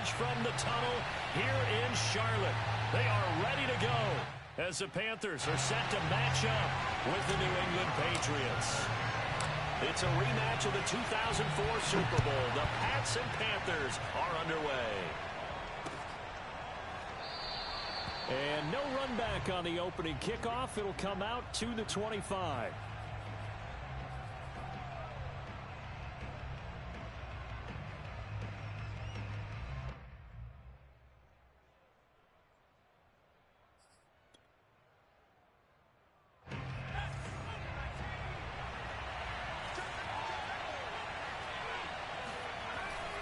coverage from the tunnel here in Charlotte. They are ready to go as the Panthers are set to match up with the New England Patriots. It's a rematch of the 2004 Super Bowl. The Pats and Panthers are underway. And no run back on the opening kickoff. It'll come out to the 25.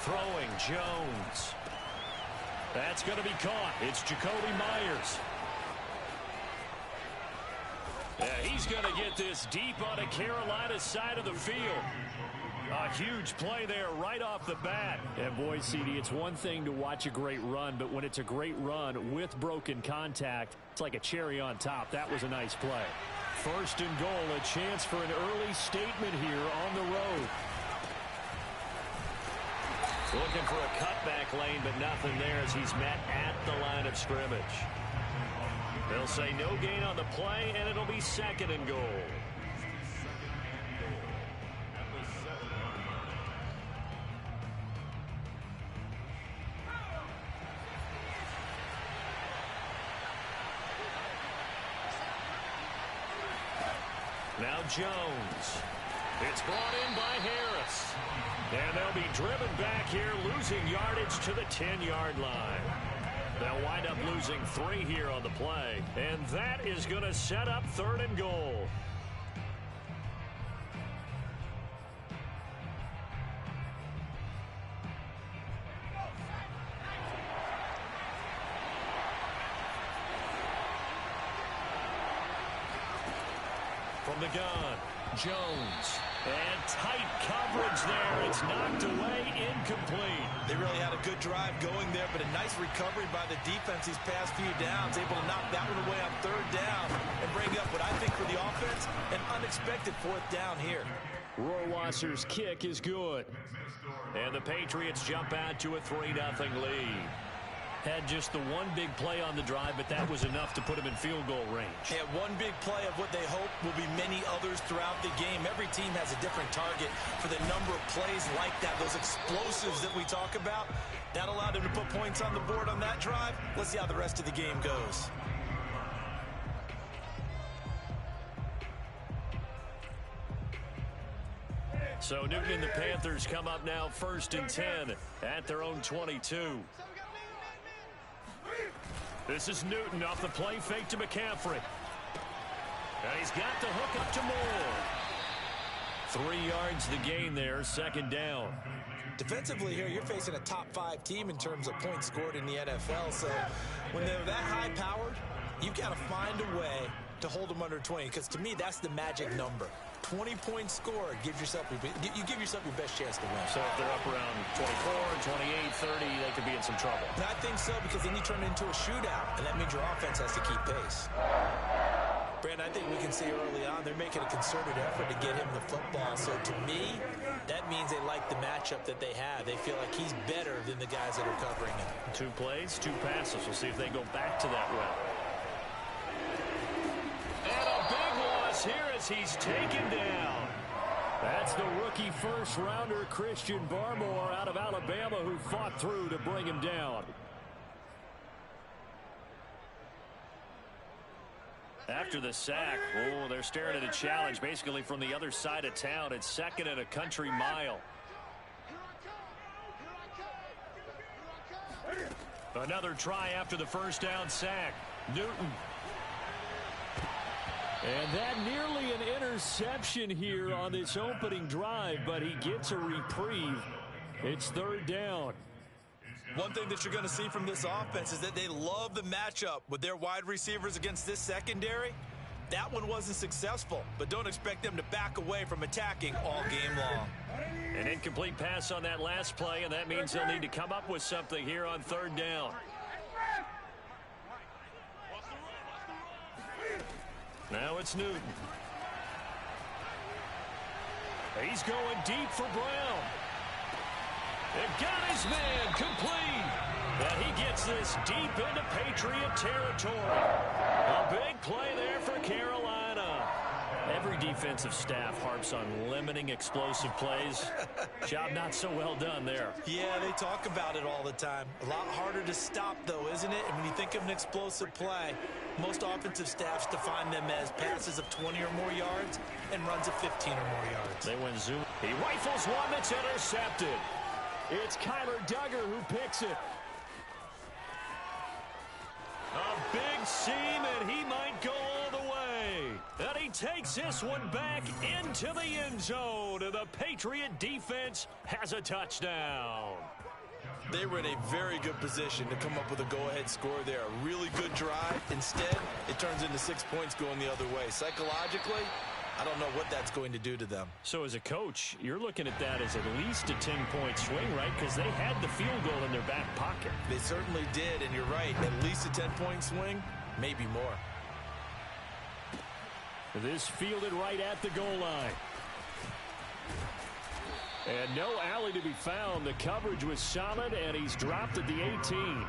Throwing Jones. That's going to be caught. It's Jacoby Myers. Yeah, he's going to get this deep on the Carolina side of the field. A huge play there right off the bat. And boy, CD, it's one thing to watch a great run, but when it's a great run with broken contact, it's like a cherry on top. That was a nice play. First and goal, a chance for an early statement here on the road. Looking for a cutback lane, but nothing there as he's met at the line of scrimmage. They'll say no gain on the play, and it'll be second and goal. Now Jones. It's brought in by Harris. And they'll be driven back here, losing yardage to the 10-yard line. They'll wind up losing 3 here on the play. And that is going to set up third and goal. From the gun, Jones. And tight coverage there. It's knocked away, incomplete. They really had a good drive going there, but a nice recovery by the defense these past few downs. Able to knock that one away on third down and bring up what I think for the offense, an unexpected fourth down here. Rohrwasser's kick is good. And the Patriots jump out to a 3-0 lead. Had just the one big play on the drive, but that was enough to put him in field goal range. Yeah, one big play of what they hope will be many others throughout the game. Every team has a different target for the number of plays like that, those explosives that we talk about. That allowed them to put points on the board on that drive. Let's see how the rest of the game goes. So Newton and the Panthers come up now first and 10 at their own 22. This is Newton off the play fake to McCaffrey. And he's got the hook up to Moore. 3 yards the gain there, second down. Defensively here, you're facing a top-5 team in terms of points scored in the NFL. So when they're that high-powered, you've got to find a way to hold them under 20. Because to me, that's the magic number. 20-point score gives yourself your best chance to win. So if they're up around 24, 28, 30, they could be in some trouble. And I think so, because then you turn it into a shootout, and that means your offense has to keep pace. Brandon, I think we can see early on they're making a concerted effort to get him the football. So to me, that means they like the matchup that they have. They feel like he's better than the guys that are covering him. 2 plays, 2 passes. We'll see if they go back to that route. And a big loss here as he's taken down. That's the rookie first-rounder Christian Barmore out of Alabama who fought through to bring him down. After the sack, they're staring at a challenge basically from the other side of town. It's second and a country mile. Another try after the first down sack. Newton. And that nearly an interception here on this opening drive, but he gets a reprieve. It's third down. One thing that you're going to see from this offense is that they love the matchup with their wide receivers against this secondary. That one wasn't successful, but don't expect them to back away from attacking all game long. An incomplete pass on that last play, and that means they'll need to come up with something here on third down. Now it's Newton. He's going deep for Brown. And got his man complete. takes this deep into Patriot territory. A big play there for Carolina. Every defensive staff harps on limiting explosive plays. Job not so well done there. Yeah, they talk about it all the time. A lot harder to stop, though, isn't it? And when you think of an explosive play, most offensive staffs define them as passes of 20 or more yards and runs of 15 or more yards. They went zoom. He rifles one that's intercepted. It's Kyler Duggar who picks it. A big seam, and he might go all the way. And he takes this one back into the end zone. And the Patriot defense has a touchdown. They were in a very good position to come up with a go-ahead score there. A really good drive. Instead, it turns into 6 points going the other way. Psychologically, I don't know what that's going to do to them. So as a coach, you're looking at that as at least a 10-point swing, right? Because they had the field goal in their back pocket. They certainly did, and you're right. At least a 10-point swing, maybe more. This fielded right at the goal line. And no alley to be found. The coverage was solid, and he's dropped at the 18.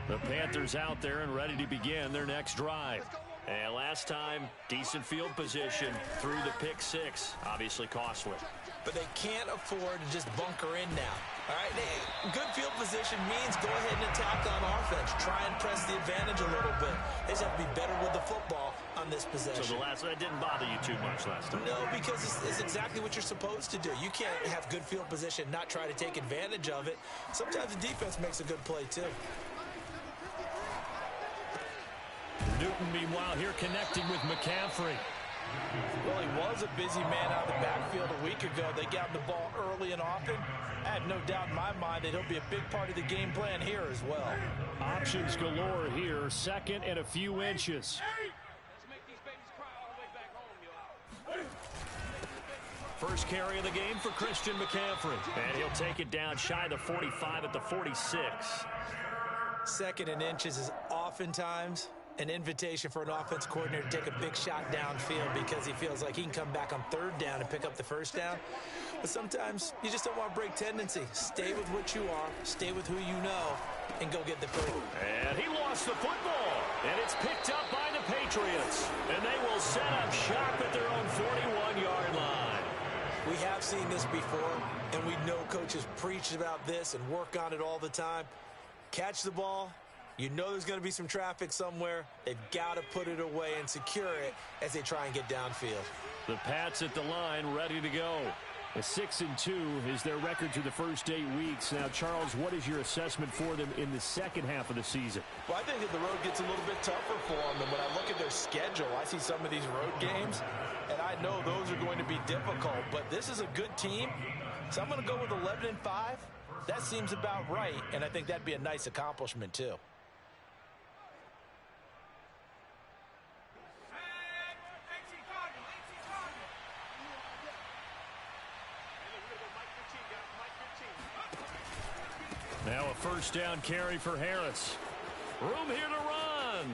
The Panthers out there and ready to begin their next drive. And last time, decent field position through the pick six. Obviously costly. But they can't afford to just bunker in now. All right, good field position means go ahead and attack on offense. Try and press the advantage a little bit. They just have to be better with the football on this possession. So that didn't bother you too much last time? No, because it's exactly what you're supposed to do. You can't have good field position, not try to take advantage of it. Sometimes the defense makes a good play, too. Newton, meanwhile, here connecting with McCaffrey. Well, he was a busy man out of the backfield a week ago. They got the ball early and often. I have no doubt in my mind that he'll be a big part of the game plan here as well. Options galore here. Second and a few inches. First carry of the game for Christian McCaffrey. And he'll take it down shy of the 45 at the 46. Second and inches is oftentimes an invitation for an offense coordinator to take a big shot downfield because he feels like he can come back on third down and pick up the first down. But sometimes you just don't want to break tendency. Stay with what you are, stay with who you know, and go get the first. And he lost the football. And it's picked up by the Patriots. And they will set up shop at their own 41-yard line. We have seen this before, and we know coaches preach about this and work on it all the time. Catch the ball. You know there's going to be some traffic somewhere. They've got to put it away and secure it as they try and get downfield. The Pats at the line, ready to go. A 6-2 is their record through the first 8 weeks. Now, Charles, what is your assessment for them in the second half of the season? Well, I think that the road gets a little bit tougher for them. And when I look at their schedule, I see some of these road games, and I know those are going to be difficult. But this is a good team, so I'm going to go with 11-5. That seems about right, and I think that'd be a nice accomplishment, too. Now a first down carry for Harris. Room here to run.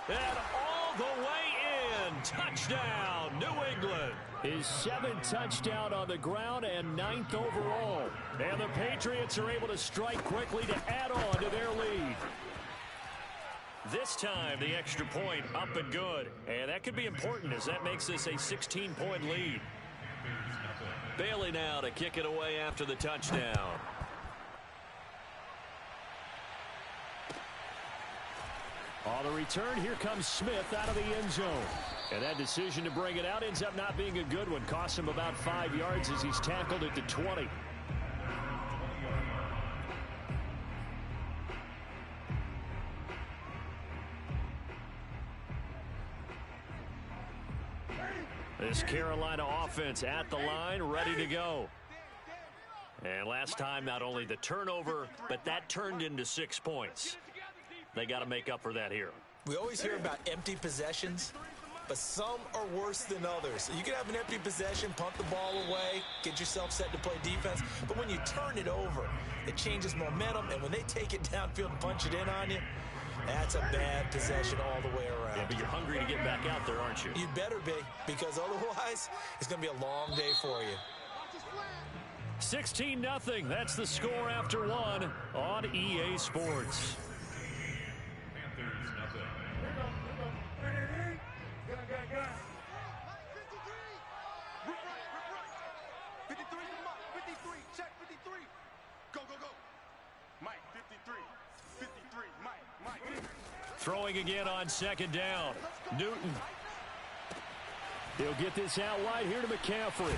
And all the way in. Touchdown, New England. His 7th touchdown on the ground and 9th overall. And the Patriots are able to strike quickly to add on to their lead. This time, the extra point up and good. And that could be important as that makes this a 16-point lead. Bailey now to kick it away after the touchdown. On the return, here comes Smith out of the end zone. And that decision to bring it out ends up not being a good one. Costs him about 5 yards as he's tackled at the 20. This Carolina offense at the line, ready to go. And last time, not only the turnover, but that turned into 6 points. They got to make up for that here. We always hear about empty possessions, but some are worse than others. You can have an empty possession, punt the ball away, get yourself set to play defense, but when you turn it over, it changes momentum, and when they take it downfield and punch it in on you, That's a bad possession all the way around. Yeah, but you're hungry to get back out there, aren't you? You better be, because otherwise it's going to be a long day for you. 16-0. That's the score after one on EA Sports. Throwing again on second down. Newton. He'll get this out wide here to McCaffrey.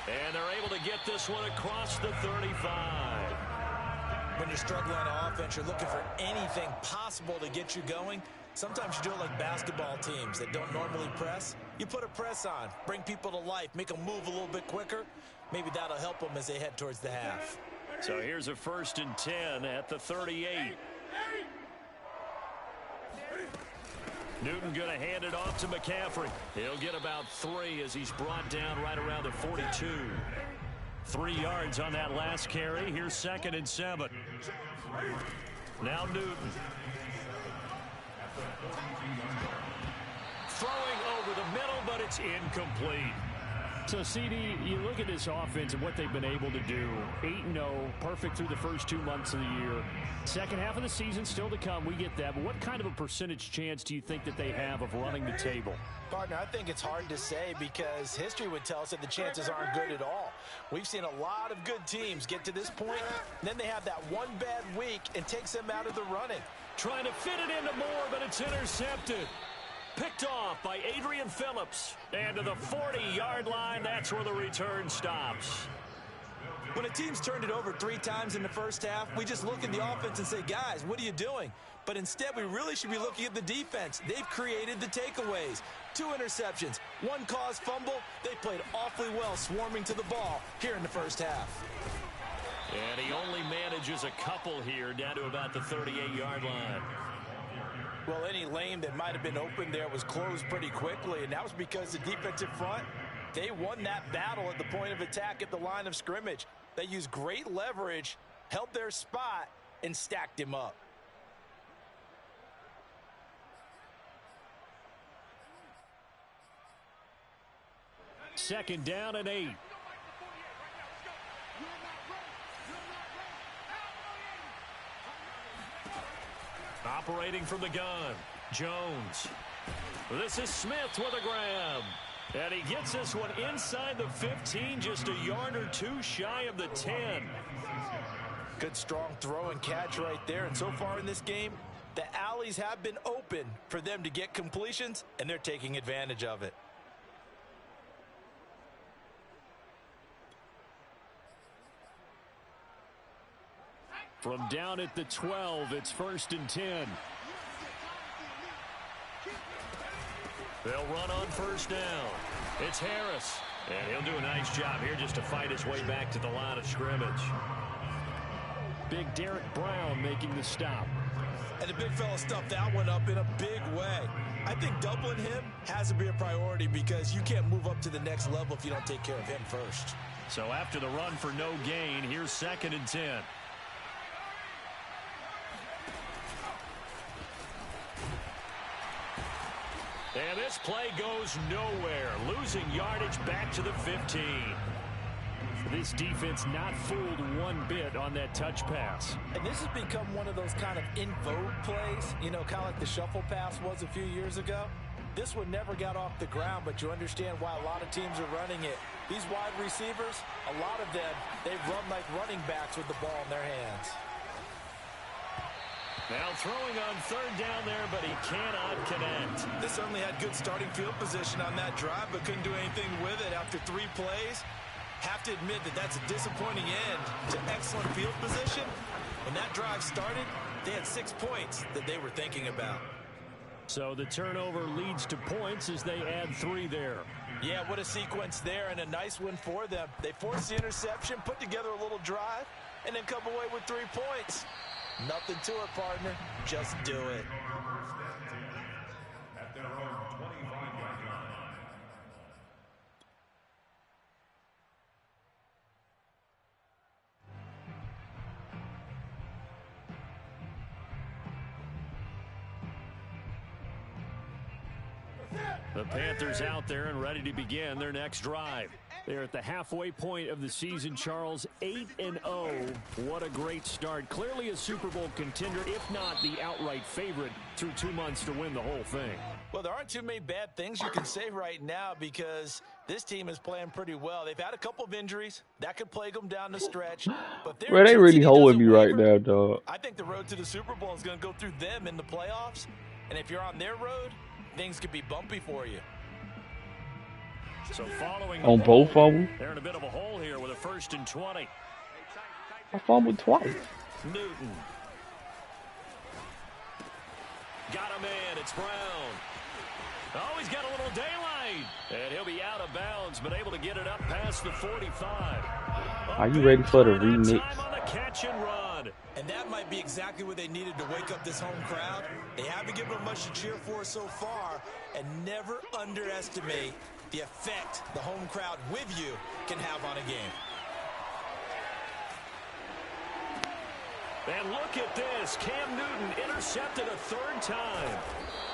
And they're able to get this one across the 35. When you're struggling on offense, you're looking for anything possible to get you going. Sometimes you do it like basketball teams that don't normally press. You put a press on, bring people to life, make them move a little bit quicker. Maybe that'll help them as they head towards the half. So here's a 1st and 10 at the 38. Newton going to hand it off to McCaffrey. He'll get about 3 as he's brought down right around the 42. 3 yards on that last carry. Here's 2nd and 7. Now Newton. Throwing over the middle, but it's incomplete. So, CD, you look at this offense and what they've been able to do. 8-0, perfect through the first 2 months of the year. Second half of the season still to come. We get that. But what kind of a percentage chance do you think that they have of running the table? Partner, I think it's hard to say because history would tell us that the chances aren't good at all. We've seen a lot of good teams get to this point, and then they have that one bad week and takes them out of the running. Trying to fit it into Moore, but it's intercepted. Picked off by Adrian Phillips. And to the 40-yard line, that's where the return stops. When a team's turned it over 3 times in the first half, we just look at the offense and say, guys, what are you doing? But instead, we really should be looking at the defense. They've created the takeaways. 2 interceptions, 1 caused fumble. They played awfully well swarming to the ball here in the first half. And he only manages a couple here down to about the 38-yard line. Well, any lane that might have been open there was closed pretty quickly, and that was because the defensive front, they won that battle at the point of attack at the line of scrimmage. They used great leverage, held their spot, and stacked him up. Second down and 8. Operating from the gun, Jones. This is Smith with a grab. And he gets this one inside the 15, just a yard or 2 shy of the 10. Good strong throw and catch right there. And so far in this game, the alleys have been open for them to get completions, and they're taking advantage of it. From down at the 12, it's 1st and 10. They'll run on 1st down. It's Harris. And he'll do a nice job here just to fight his way back to the line of scrimmage. Big Derek Brown making the stop. And the big fella stuffed that one up in a big way. I think doubling him has to be a priority because you can't move up to the next level if you don't take care of him first. So after the run for no gain, here's 2nd and 10. And this play goes nowhere. Losing yardage back to the 15. This defense not fooled one bit on that touch pass. And this has become one of those kind of in vogue plays, you know, kind of like the shuffle pass was a few years ago. This one never got off the ground, but you understand why a lot of teams are running it. These wide receivers, a lot of them, they run like running backs with the ball in their hands. Now throwing on 3rd down there, but he cannot connect. They certainly had good starting field position on that drive, but couldn't do anything with it after 3 plays. Have to admit that that's a disappointing end to excellent field position. When that drive started, they had 6 points that they were thinking about. So the turnover leads to points as they add 3 there. Yeah, what a sequence there, and a nice one for them. They forced the interception, put together a little drive, and then come away with 3 points. Nothing to it, partner. Just do it. At their own 25-yard line. The Panthers out there and ready to begin their next drive. They're at the halfway point of the season, Charles, 8-0. What a great start. Clearly a Super Bowl contender, if not the outright favorite, through 2 months to win the whole thing. Well, there aren't too many bad things you can say right now because this team is playing pretty well. They've had a couple of injuries. That could plague them down the stretch. But Bro, they really holding me right now, dog. I think the road to the Super Bowl is going to go through them in the playoffs. And if you're on their road, things could be bumpy for you. So following on both of them, they're in a bit of a hole here with a 1st and 20. I fumbled twice. Newton. Got him in. It's Brown. Oh, he's got a little daylight. And he'll be out of bounds, but able to get it up past the 45. Are you ready for the remix? On the catch and run. And that might be exactly what they needed to wake up this home crowd. They haven't given them much to cheer for so far. And never underestimate the effect the home crowd with you can have on a game. And look at this. Cam Newton intercepted a 3rd time.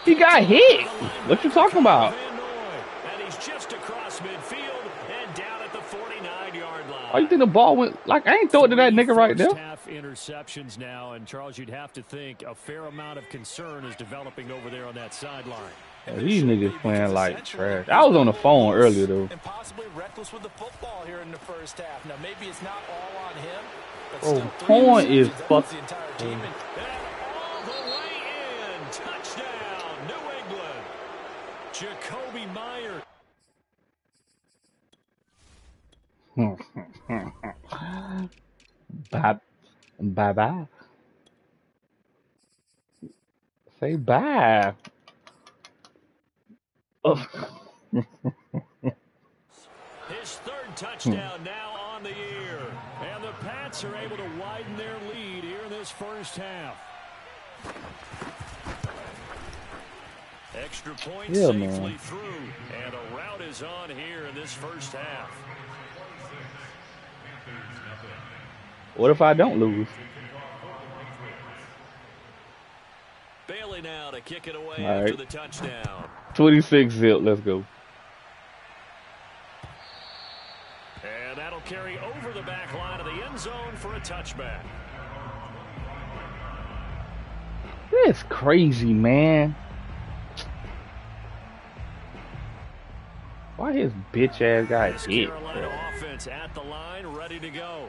He got hit. What you talking about? And he's just across midfield and down at the 49-yard line. Oh, you think the ball went like I ain't throw it to that nigga right there? Half interceptions now, and Charles, you'd have to think a fair amount of concern is developing over there on that sideline. Yeah, these niggas playing like trash. I was on the phone earlier though. And possibly reckless with the football here in the first half. Now maybe it's not all on him. Oh, point is fuck. The entire team. And all the way in. Touchdown, New England. Jacoby Myers. Bye. Say bye. His 3rd touchdown now on the year. And the Pats are able to widen their lead here in this first half. Extra point safely through. And a rout is on here in this first half. What if I don't lose? Bailey now to kick it away All after right. the touchdown. 26 zip. Let's go. And that'll carry over the back line of the end zone for a touchback. That's crazy, man. Why his bitch ass guy hit? Carolina offense at the line, ready to go.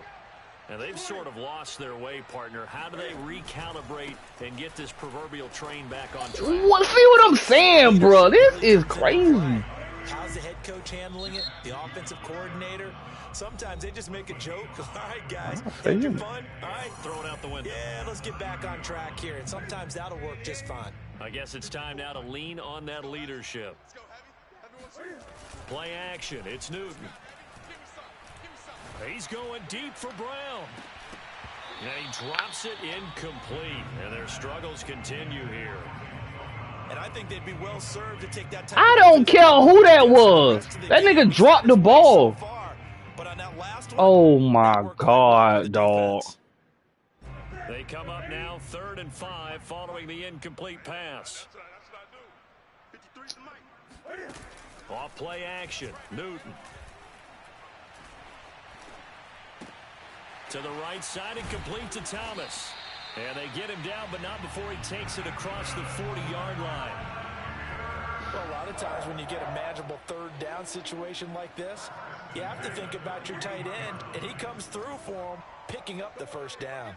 And they've sort of lost their way, partner. How do they recalibrate and get this proverbial train back on track? What? See what I'm saying, bro? This is crazy. How's the head coach handling it? The offensive coordinator? Sometimes they just make a joke. All right, guys, had your fun? All right, throw it out the window. Yeah, let's get back on track here. And sometimes that'll work just fine. I guess it's time now to lean on that leadership. Play action. It's Newton. He's going deep for Brown. And he drops it incomplete. And their struggles continue here. And I think they'd be well served to take that. I don't care who that was. That nigga dropped the ball. But on that last one, oh my God, dog. They come up now 3rd and 5 following the incomplete pass. Off play action. Newton. To the right side and complete to Thomas. And they get him down, but not before he takes it across the 40-yard line. Well, a lot of times when you get a manageable 3rd down situation like this, you have to think about your tight end, and he comes through for him, picking up the 1st down.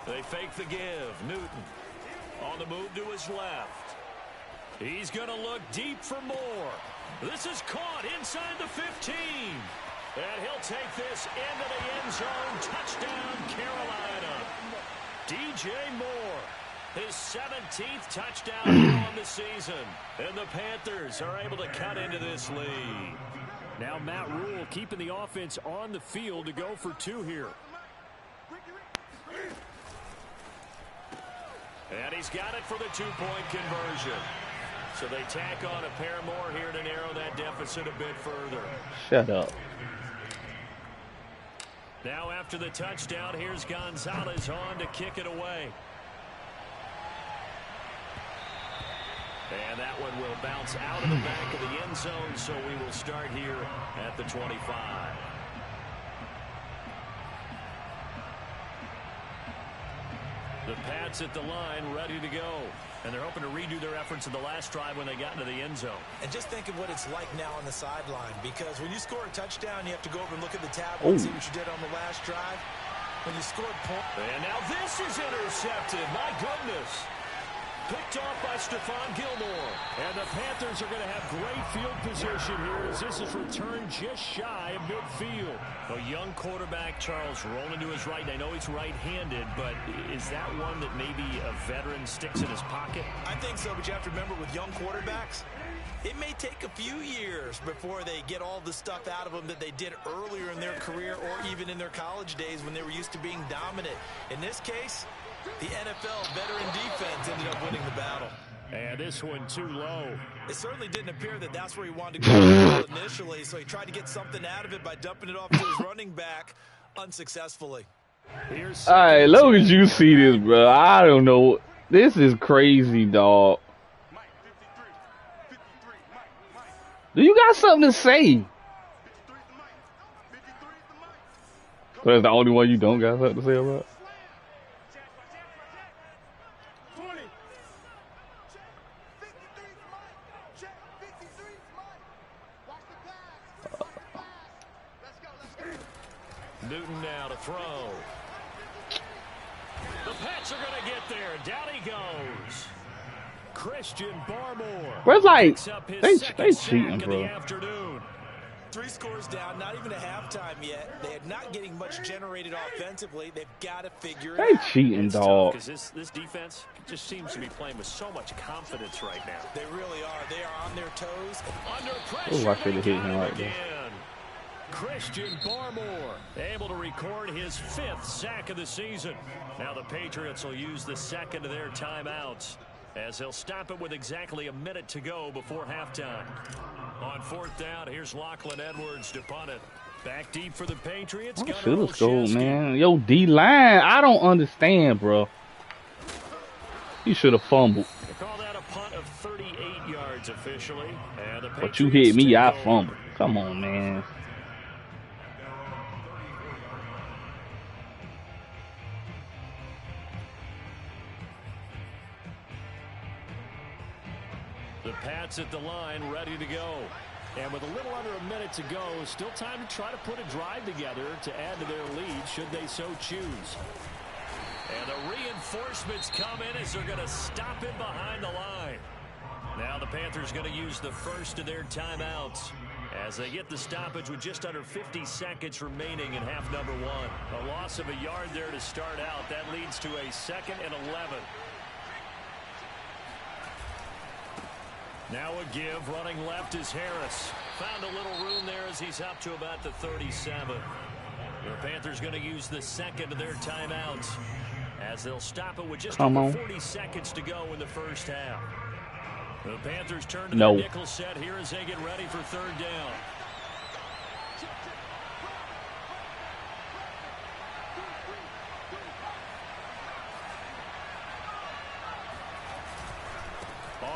They fake the give. Newton on the move to his left. He's going to look deep for more. This is caught inside the 15. And he'll take this into the end zone. Touchdown, Carolina. DJ Moore, his 17th touchdown on the season. And the Panthers are able to cut into this lead. Now Matt Rule keeping the offense on the field to go for 2 here. And he's got it for the 2-point conversion. So they tack on a pair more here to narrow that deficit a bit further. Shut up. Now after the touchdown, here's Gonzalez on to kick it away. And that one will bounce out of the back of the end zone, so we will start here at the 25. The Pats at the line, ready to go. And they're hoping to redo their efforts in the last drive when they got into the end zone. And just think of what it's like now on the sideline, because when you score a touchdown, you have to go over and look at the tablet and see what you did on the last drive. When you scored points. And now this is intercepted. My goodness. Picked off by Stephon Gilmore. And the Panthers are going to have great field position here as this is returned just shy of midfield. A young quarterback, Charles, rolling to his right. I know he's right-handed, but is that one that maybe a veteran sticks in his pocket? I think so, but you have to remember with young quarterbacks, it may take a few years before they get all the stuff out of them that they did earlier in their career or even in their college days when they were used to being dominant. In this case, the NFL veteran defense ended up winning the battle. And this one too low. It certainly didn't appear that that's where he wanted to go initially, so he tried to get something out of it by dumping it off to his running back unsuccessfully. All right, look at you see this, bro. I don't know. This is crazy, dog. Do you got something to say? That's the only one you don't got something to say about? Newton now to throw. The Pats are going to get there. Down he goes. Christian Barmore. Where's like they cheating, bro. Afternoon. 3 scores down, not even a halftime yet. They're not getting much generated offensively. They've got to figure it out. They cheating, dog. Because this defense just seems to be playing with so much confidence right now. They really are. They are on their toes. Under pressure. Oh, I should have hit him right there. Christian Barmore able to record his 5th sack of the season. Now the Patriots will use the second of their timeouts as they'll stop it with exactly a minute to go before halftime. On 4th down, here's Lachlan Edwards to punt it. Back deep for the Patriots. Should have scored, man. Yo, D-line, I don't understand, bro. He should have fumbled. They call that a punt of 38 yards officially. And the But you hit me, I fumbled. Come on, man. The Pats at the line, ready to go. And with a little under a minute to go, still time to try to put a drive together to add to their lead, should they so choose. And the reinforcements come in as they're going to stop it behind the line. Now the Panthers going to use the first of their timeouts as they get the stoppage with just under 50 seconds remaining in half number 1. A loss of a yard there to start out. That leads to a 2nd and 11. Now a give, running left is Harris. Found a little room there as he's up to about the 37. The Panthers going to use the second of their timeouts as they'll stop it with just over 40 seconds to go in the first half. The Panthers turn to the nickel set here as they get ready for 3rd down.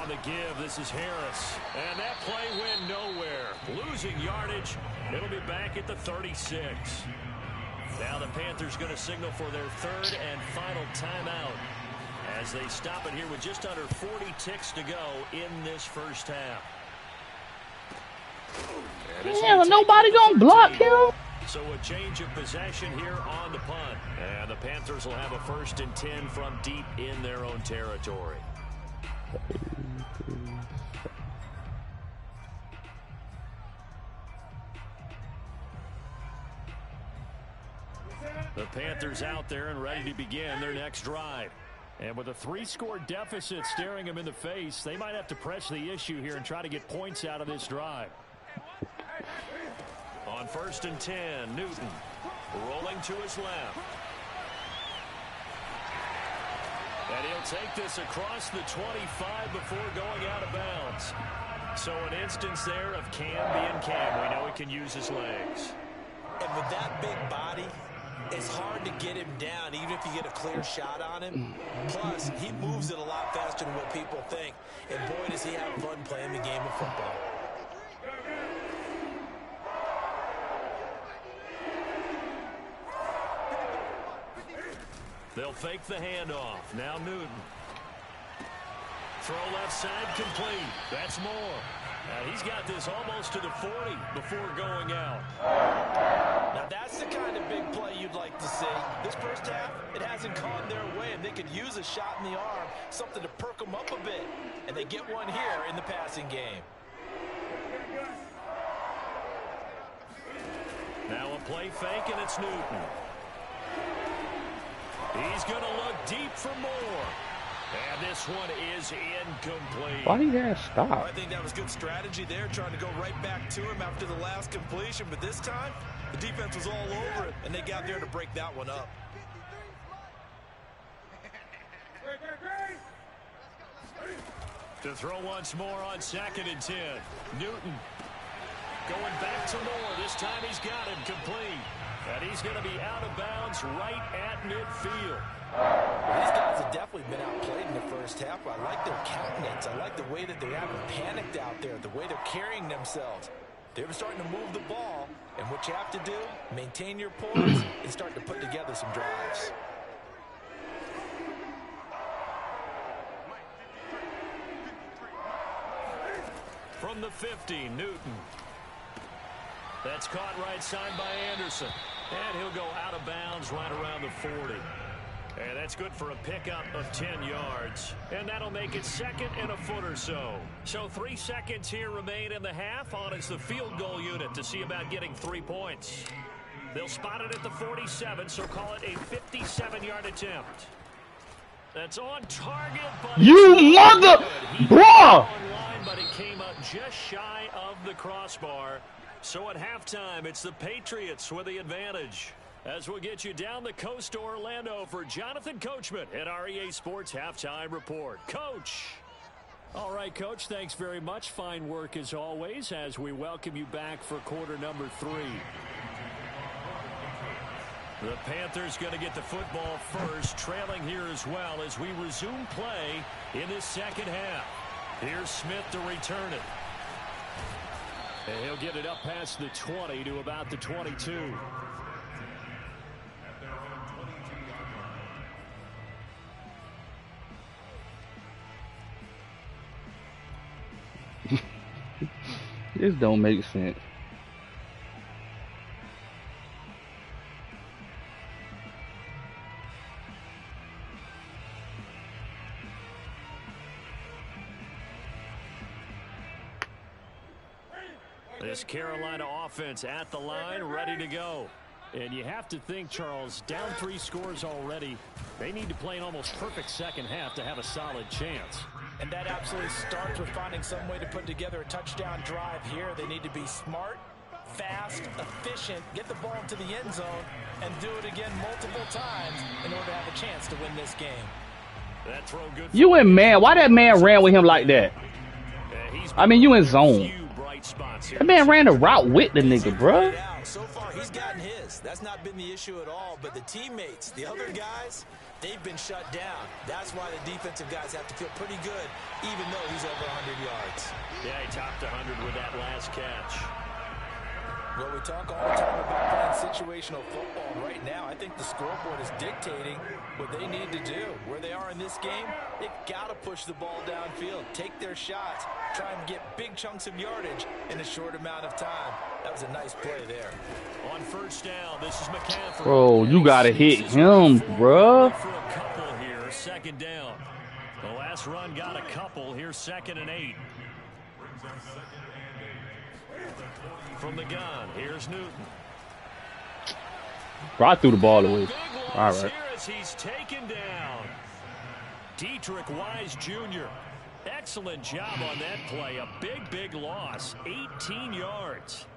On the give, this is Harris. And that play went nowhere. Losing yardage. It'll be back at the 36. Now the Panthers going to signal for their 3rd and final timeout as they stop it here with just under 40 ticks to go in this first half. Yeah, nobody gonna block him. So a change of possession here on the punt. And the Panthers will have a 1st and 10 from deep in their own territory. The Panthers out there and ready to begin their next drive. And with a 3-score deficit staring them in the face, they might have to press the issue here and try to get points out of this drive. On 1st and 10, Newton rolling to his left. And he'll take this across the 25 before going out of bounds. So an instance there of Cam being Cam. We know he can use his legs. And with that big body, It's hard to get him down, even if you get a clear shot on him. Plus, he moves it a lot faster than what people think. And boy, does he have fun playing the game of football. They'll fake the handoff. Now Newton. Throw left side complete. That's Moore. He's got this almost to the 40 before going out. Now that's the kind of big play you'd like to see. This first half, it hasn't gone their way, and they could use a shot in the arm, something to perk them up a bit. And they get one here in the passing game. Now a play fake, and it's Newton. He's going to look deep for Moore. And this one is incomplete. Why did that stop? I think that was good strategy there, trying to go right back to him after the last completion. But this time, the defense was all over it, and they got there to break that one up. To throw once more on 2nd and 10. Newton going back to Moore. This time he's got him complete. And he's going to be out of bounds right at midfield. Well, these guys have definitely been outplayed in the first half. I like their countenance. I like the way that they haven't panicked out there, the way they're carrying themselves. They're starting to move the ball, and what you have to do, maintain your poise and start to put together some drives. From the 50, Newton. That's caught right side by Anderson. And he'll go out of bounds right around the 40. And that's good for a pickup of 10 yards. And that'll make it 2nd and a foot or so. So 3 seconds here remain in the half. On is the field goal unit to see about getting 3 points. They'll spot it at the 47, so call it a 57-yard attempt. That's on target, but You mother... Bruh! But it came up just shy of the crossbar. So at halftime, it's the Patriots with the advantage. As we'll get you down the coast to Orlando for Jonathan Coachman at our EA Sports Halftime Report. Coach. All right, Coach, thanks very much. Fine work as always as we welcome you back for quarter number 3. The Panthers going to get the football first, trailing here as well as we resume play in this second half. Here's Smith to return it. And he'll get it up past the 20 to about the 22. This don't make sense. This Carolina offense at the line, ready to go. And you have to think, Charles, down 3 scores already. They need to play an almost perfect second half to have a solid chance. And that absolutely starts with finding some way to put together a touchdown drive here. They need to be smart, fast, efficient, get the ball into the end zone, and do it again multiple times in order to have a chance to win this game. That throw good. You in man. Why that man ran with him like that? I mean, you in zone. That man ran a route with the nigga, bro. So far, he's gotten his. That's not been the issue at all. But the teammates, the other guys, they've been shut down. That's why the defensive guys have to feel pretty good, even though he's over 100 yards. Yeah, he topped 100 with that last catch. Well, we talk all the time about playing situational football. Right now, I think the scoreboard is dictating what they need to do. Where they are in this game, they've got to push the ball downfield, take their shots, try and get big chunks of yardage in a short amount of time. That was a nice play there. On first down, this is McCaffrey. Bro, you got to hit him, bro. For a couple here, second down. The last run got a couple. Here's 2nd and 8. From the gun, here's Newton. Bro, I threw the ball away. All right. Here as he's taken down. Dietrich Wise Jr. Excellent job on that play. A big loss. 18 yards.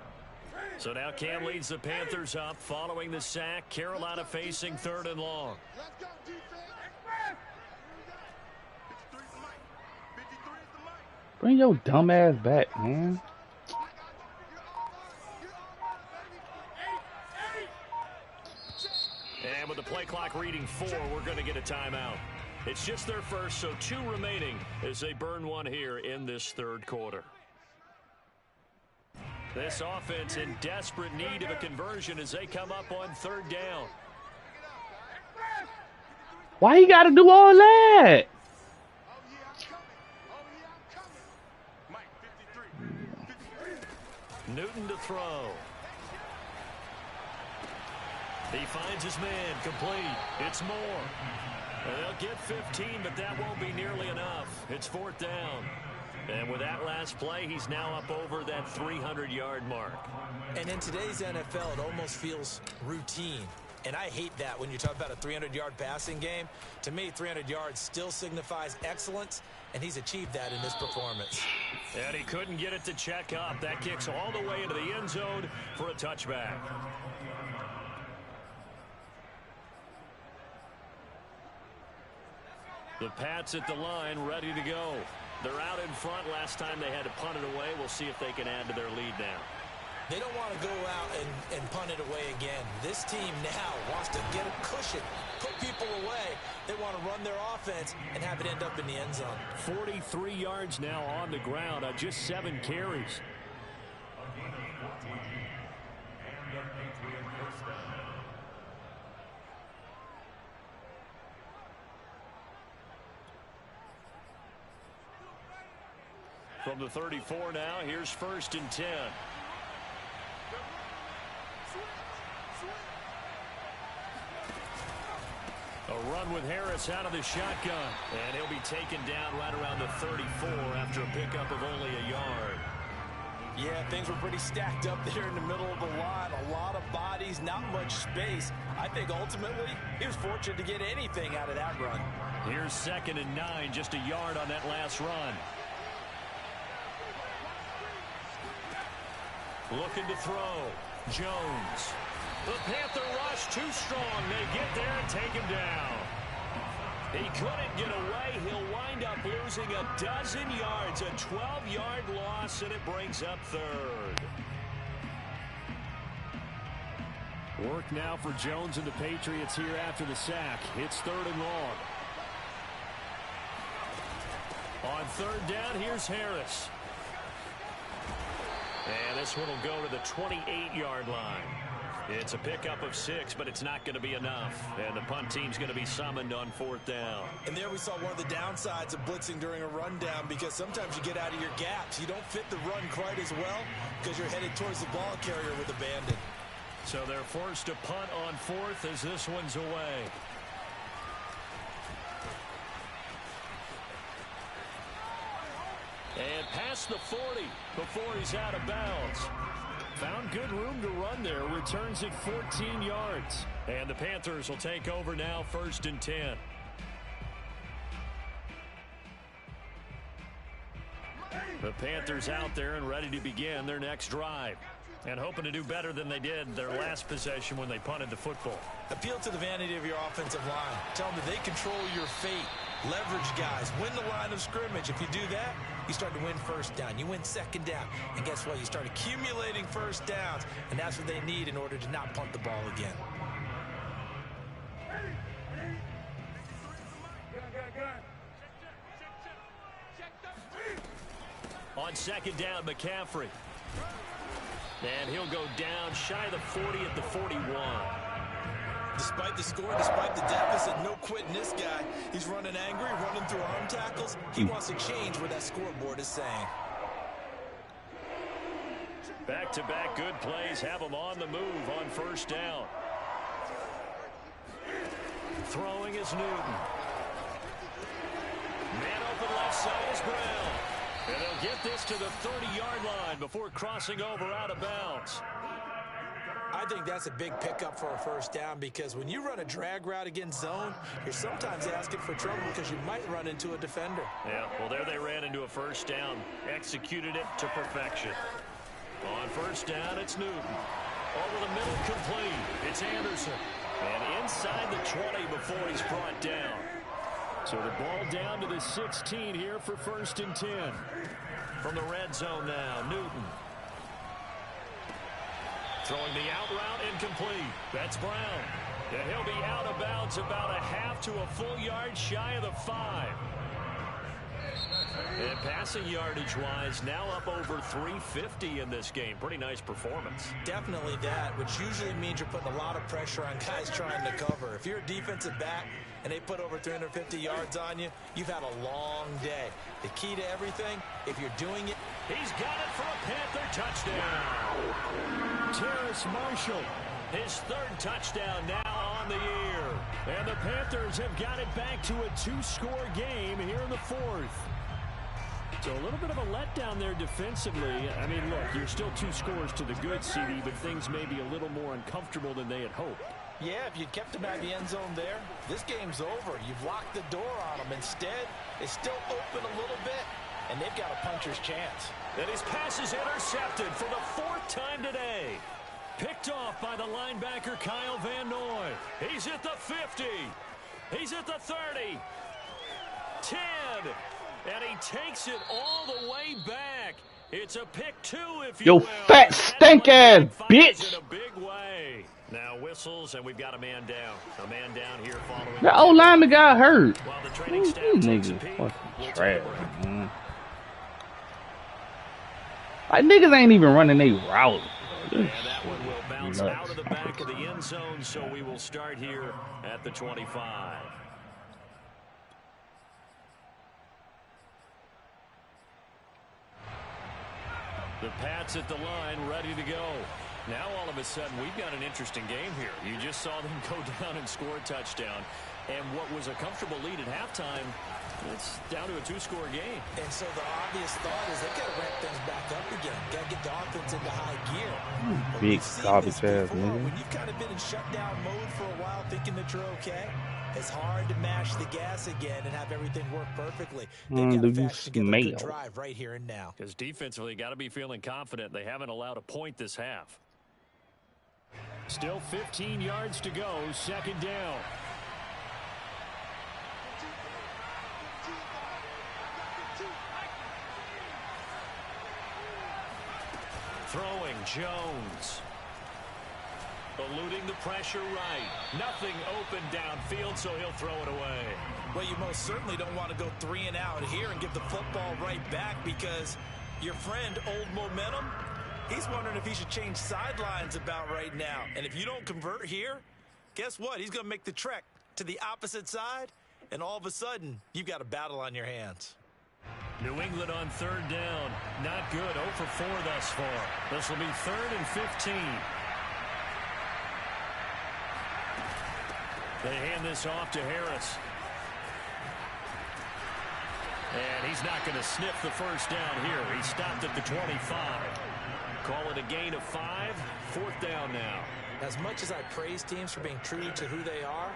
So now Cam leads the Panthers up following the sack. Carolina facing 3rd and long. Bring your dumb ass back, man. play clock reading 4, we're going to get a timeout. It's just their first, so 2 remaining as they burn one here in this third quarter. This offense in desperate need of a conversion as they come up on third down. Why you got to do all that? Newton to throw. He finds his man, complete. It's Moore. They'll get 15, but that won't be nearly enough. It's 4th down. And with that last play, he's now up over that 300-yard mark. And in today's NFL, it almost feels routine. And I hate that when you talk about a 300-yard passing game. To me, 300 yards still signifies excellence, and he's achieved that in this performance. And he couldn't get it to check up. That kicks all the way into the end zone for a touchback. The Pats at the line, ready to go. They're out in front. Last time they had to punt it away. We'll see if they can add to their lead now. They don't want to go out and punt it away again. This team now wants to get a cushion, put people away. They want to run their offense and have it end up in the end zone. 43 yards now on the ground on just 7 carries. From the 34 now, here's 1st and 10. A run with Harris out of the shotgun. And he'll be taken down right around the 34 after a pickup of only a yard. Yeah, things were pretty stacked up there in the middle of the line. A lot of bodies, not much space. I think ultimately he was fortunate to get anything out of that run. Here's 2nd and 9, just a yard on that last run. Looking to throw. Jones. The Panther rush too strong. They get there and take him down. He couldn't get away. He'll wind up losing a dozen yards. A 12-yard loss, and it brings up 3rd. Work now for Jones and the Patriots here after the sack. It's 3rd and long. On 3rd down, here's Harris. And this one will go to the 28-yard line. It's a pickup of 6, but it's not going to be enough. And the punt team's going to be summoned on 4th down. And there we saw one of the downsides of blitzing during a rundown, because sometimes you get out of your gaps. You don't fit the run quite as well because you're headed towards the ball carrier with abandon. So they're forced to punt on 4th as this one's away. And past the 40 before he's out of bounds. Found good room to run there. Returns it 14 yards. And the Panthers will take over now, 1st and 10. The Panthers out there and ready to begin their next drive. And hoping to do better than they did their last possession when they punted the football. Appeal to the vanity of your offensive line. Tell them that they control your fate. Leverage guys. Win the line of scrimmage. If you do that, you start to win 1st down. You win 2nd down. And guess what? You start accumulating 1st downs. And that's what they need in order to not punt the ball again. On 2nd down, McCaffrey. And he'll go down shy of the 40 at the 41. Despite the score, despite the deficit, no quitting this guy. He's running angry, running through arm tackles. He wants to change what that scoreboard is saying. Back-to-back good plays have him on the move on 1st down. Throwing is Newton. Man open left side is Brown. And they'll get this to the 30-yard line before crossing over out of bounds. I think that's a big pickup for a 1st down, because when you run a drag route against zone, you're sometimes asking for trouble because you might run into a defender. Yeah, well, there they ran into a 1st down. Executed it to perfection. On 1st down, it's Newton. Over the middle, complete. It's Anderson. And inside the 20 before he's brought down. So the ball down to the 16 here for 1st and 10. From the red zone now, Newton. Throwing the out route, incomplete. That's Brown. And he'll be out of bounds about a half to a full yard shy of the 5. And passing yardage-wise, now up over 350 in this game. Pretty nice performance. Definitely that, which usually means you're putting a lot of pressure on guys trying to cover. If you're a defensive back and they put over 350 yards on you, you've had a long day. The key to everything, if you're doing it. He's got it for a Panther touchdown. Terrace Marshall, his 3rd touchdown now on the year. And the Panthers have got it back to a 2-score game here in the 4th. So a little bit of a letdown there defensively. I mean, look, you're still 2 scores to the good, CD, but things may be a little more uncomfortable than they had hoped. Yeah, if you'd kept him out of the end zone there, this game's over. You've locked the door on him. Instead, it's still open a little bit, and they've got a puncher's chance. And his pass is intercepted for the 4th time today. Picked off by the linebacker Kyle Van Noy. He's at the 50. He's at the 30. 10. And he takes it all the way back. It's a pick 2, if you Yo, will. fat stink ass bitch. In a big way. Now whistles, and we've got a man down. A man down here following. The old lineman got hurt. While the training These staff takes a niggas peek, fucking we'll trash, take a man. Like, niggas ain't even running their route. And that one will bounce out of the back of the end zone, so we will start here at the 25. The Pats at the line, ready to go. Now all of a sudden we've got an interesting game here. You just saw them go down and score a touchdown. And what was a comfortable lead at halftime, it's down to a 2-score game. And so the obvious thought is they've got to ramp things back up again. Got to get the offense into high gear. Big garbage ass nigga. When you've kind of been in shutdown mode for a while thinking that you're okay, it's hard to mash the gas again and have everything work perfectly. They've got to fashion together a good drive right here and now. Because defensively, got to be feeling confident. They haven't allowed a point this half. Still 15 yards to go, 2nd down. Throwing Jones. Eluding the pressure right. Nothing open downfield, so he'll throw it away. Well, you most certainly don't want to go 3 and out here and give the football right back because your friend, Old Momentum, he's wondering if he should change sidelines about right now. And if you don't convert here, guess what? He's going to make the trek to the opposite side, and all of a sudden, you've got a battle on your hands. New England on 3rd down. Not good. 0 for 4 thus far. This will be 3rd and 15. They hand this off to Harris. And he's not going to sniff the first down here. He stopped at the 25. Call it a gain of 5. 4th down now. As much as I praise teams for being true to who they are,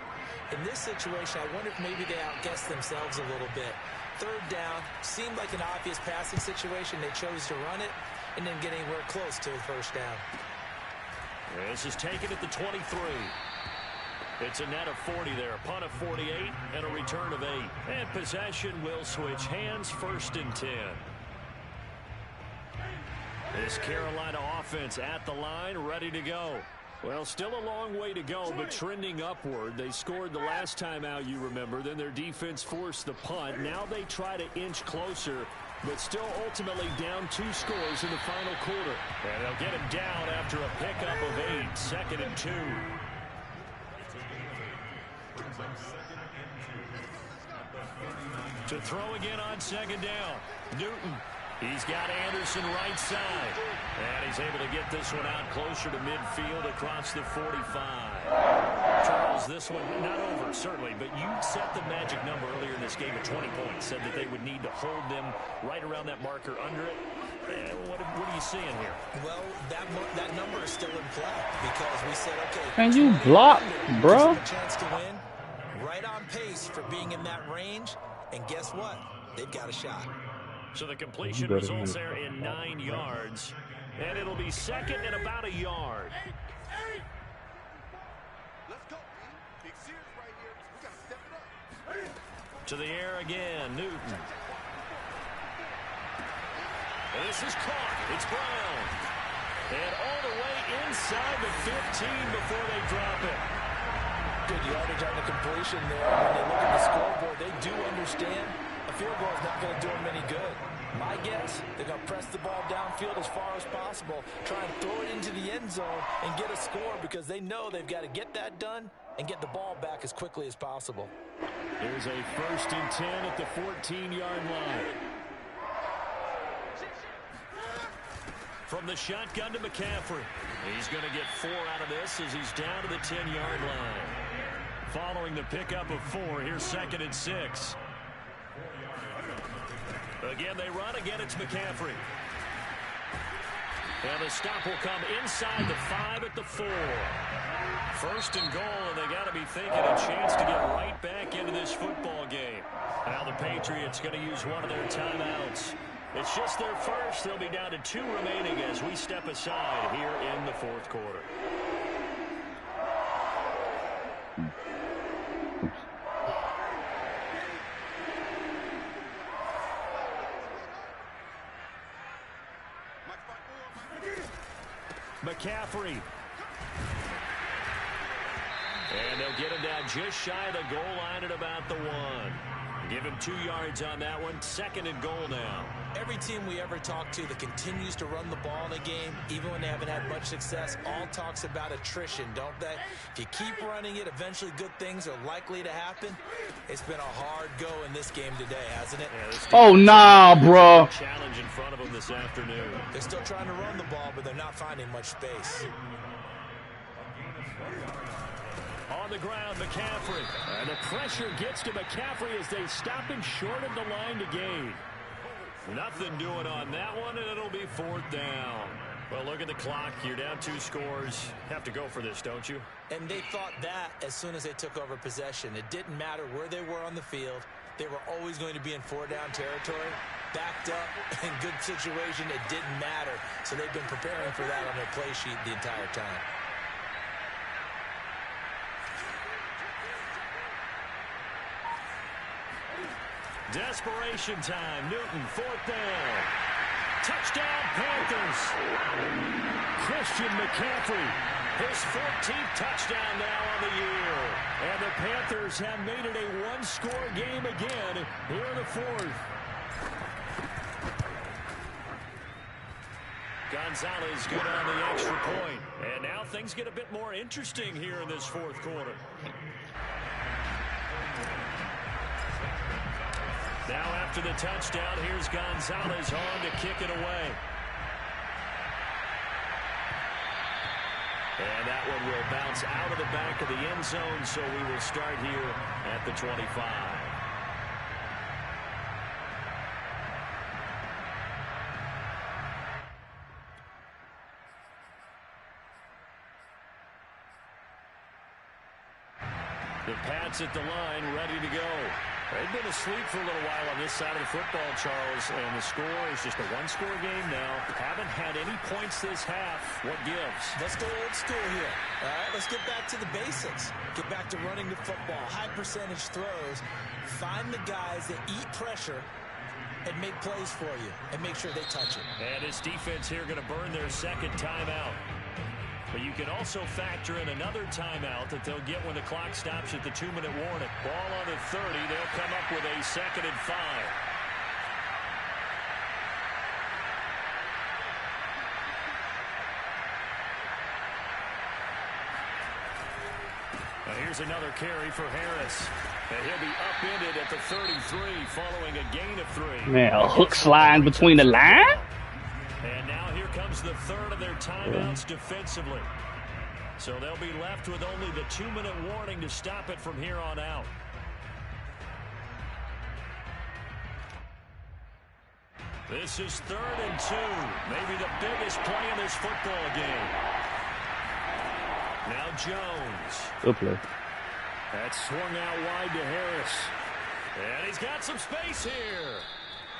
in this situation, I wonder if maybe they outguessed themselves a little bit. 3rd down, seemed like an obvious passing situation. They chose to run it and didn't get anywhere close to the first down. This is taken at the 23. It's a net of 40 there. Punt of 48 and a return of 8. And possession will switch hands, 1st and 10. This Carolina offense at the line, ready to go. Well, still a long way to go, but trending upward. They scored the last time out, you remember. Then their defense forced the punt. Now they try to inch closer, but still ultimately down 2 scores in the final quarter. And they'll get him down after a pickup of 8. 2nd and 2. To throw again on 2nd down. Newton. He's got Anderson right side. And he's able to get this one out closer to midfield across the 45. Charles, this one not over, certainly, but you set the magic number earlier in this game at 20 points. Said that they would need to hold them right around that marker under it. What are you seeing here? Well, that number is still in play because we said, okay. Can you block, bro? A chance to win. Right on pace for being in that range. And guess what? They've got a shot. So the completion results there in 9 yards. And it'll be 2nd and about a yard. Let's go. Big series right here. We got to step it up. To the air again, Newton. And this is caught. It's Brown. And all the way inside the 15 before they drop it. good yardage on the completion there. When they look at the scoreboard, they do understand a field goal is not going to do them any good. My guess, they're going to press the ball downfield as far as possible, try and throw it into the end zone and get a score because they know they've got to get that done and get the ball back as quickly as possible. There's a 1st and 10 at the 14-yard line. From the shotgun to McCaffrey. He's going to get 4 out of this as he's down to the 10-yard line. Following the pickup of 4, here's 2nd and 6. Again, they run. Again, it's McCaffrey. And the stop will come inside the 5 at the 4. 1st and goal, and they got to be thinking a chance to get right back into this football game. Now the Patriots going to use one of their timeouts. It's just their first. They'll be down to 2 remaining as we step aside here in the 4th quarter. McCaffrey. And they'll get him down just shy of the goal line at about the 1. Give him 2 yards on that one. 2nd and goal now. Every team we ever talk to that continues to run the ball in a game, even when they haven't had much success, all talks about attrition, don't they? If you keep running it, eventually good things are likely to happen. It's been a hard go in this game today, hasn't it? Yeah, oh, nah, bro. Challenge in front of them this afternoon. They're still trying to run the ball, but they're not finding much space. On the ground, McCaffrey. And the pressure gets to McCaffrey as they stop him short of the line to gain. Nothing doing on that one, and it'll be 4th down. Well, look at the clock. You're down 2 scores. Have to go for this, don't you? And they thought that as soon as they took over possession. It didn't matter where they were on the field. They were always going to be in 4-down territory. Backed up, in good situation, it didn't matter. So they've been preparing for that on their play sheet the entire time. Desperation time. Newton, 4th down. Touchdown, Panthers. Christian McCaffrey, his 14th touchdown now on the year. And the Panthers have made it a 1-score game again here in the 4th. Gonzalez good on the extra point. And now things get a bit more interesting here in this 4th quarter. Now after the touchdown, here's Gonzalez on to kick it away. And that one will bounce out of the back of the end zone, so we will start here at the 25. The Pats at the line, ready to go. They've been asleep for a little while on this side of the football, Charles, and the score is just a 1-score game now. Haven't had any points this half. What gives? Let's go old school here. All right, let's get back to the basics. Get back to running the football, high percentage throws. Find the guys that eat pressure and make plays for you and make sure they touch it. And this defense here going to burn their 2nd timeout. But you can also factor in another timeout that they'll get when the clock stops at the 2-minute warning. Ball on the 30. They'll come up with a 2nd and 5. Now here's another carry for Harris. And he'll be upended at the 33 following a gain of 3. Man, a hook slide between the line? And now here comes the 3rd of their timeouts defensively. So they'll be left with only the 2-minute warning to stop it from here on out. This is 3rd and 2. Maybe the biggest play in this football game. Now Jones. Good play. That's swung out wide to Harris. And he's got some space here.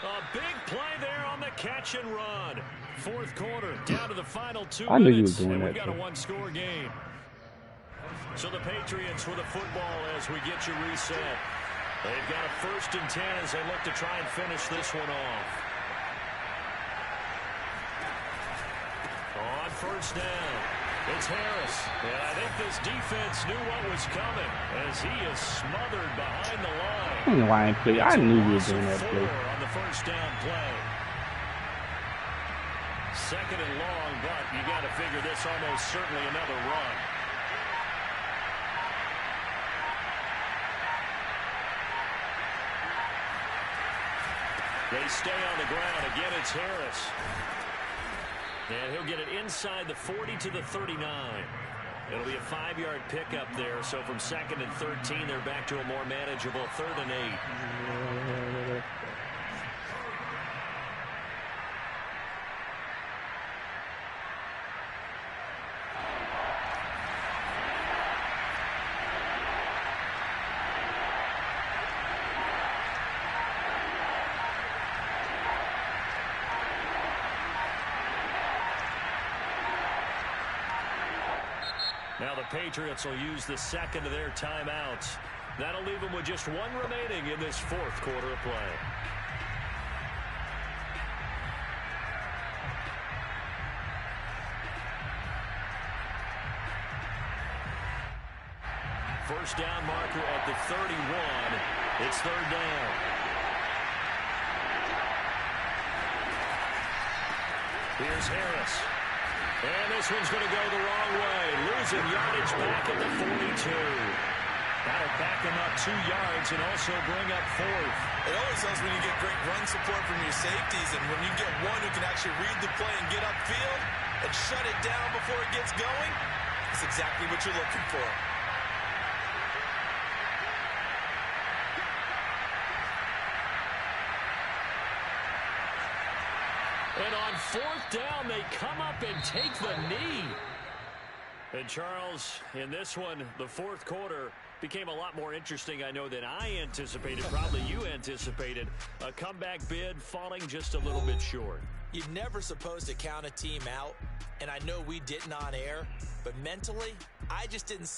A big play there on the catch and run. 4th quarter, down to the final 2 minutes. I knew you were doing and that. We've got a 1-score game. So the Patriots with the football as we get you reset. They've got a 1st and 10 as they look to try and finish this one off. On 1st down. It's Harris. And I think this defense knew what was coming as he is smothered behind the line. I don't know why I didn't play. I knew you were doing that play. On the first down play. Second and long, but you got to figure this almost certainly another run. They stay on the ground. Again, it's Harris. And he'll get it inside the 40 to the 39. It'll be a 5-yard pickup there. So from 2nd and 13, they're back to a more manageable 3rd and 8. Now the Patriots will use the second of their timeouts. That'll leave them with just one remaining in this 4th quarter of play. First down marker at the 31. It's 3rd down. Here's Harris. And this one's going to go the wrong way. Losing yardage back at the 42. That'll back him up 2 yards and also bring up 4th. It always helps when you get great run support from your safeties, and when you get one who can actually read the play and get upfield and shut it down before it gets going, that's exactly what you're looking for. And on 4th down, they come up and take the knee. And Charles, in this one, the 4th quarter became a lot more interesting, I know, than I anticipated. Probably you anticipated. A comeback bid falling just a little bit short. You're never supposed to count a team out, and I know we didn't on air, but mentally, I just didn't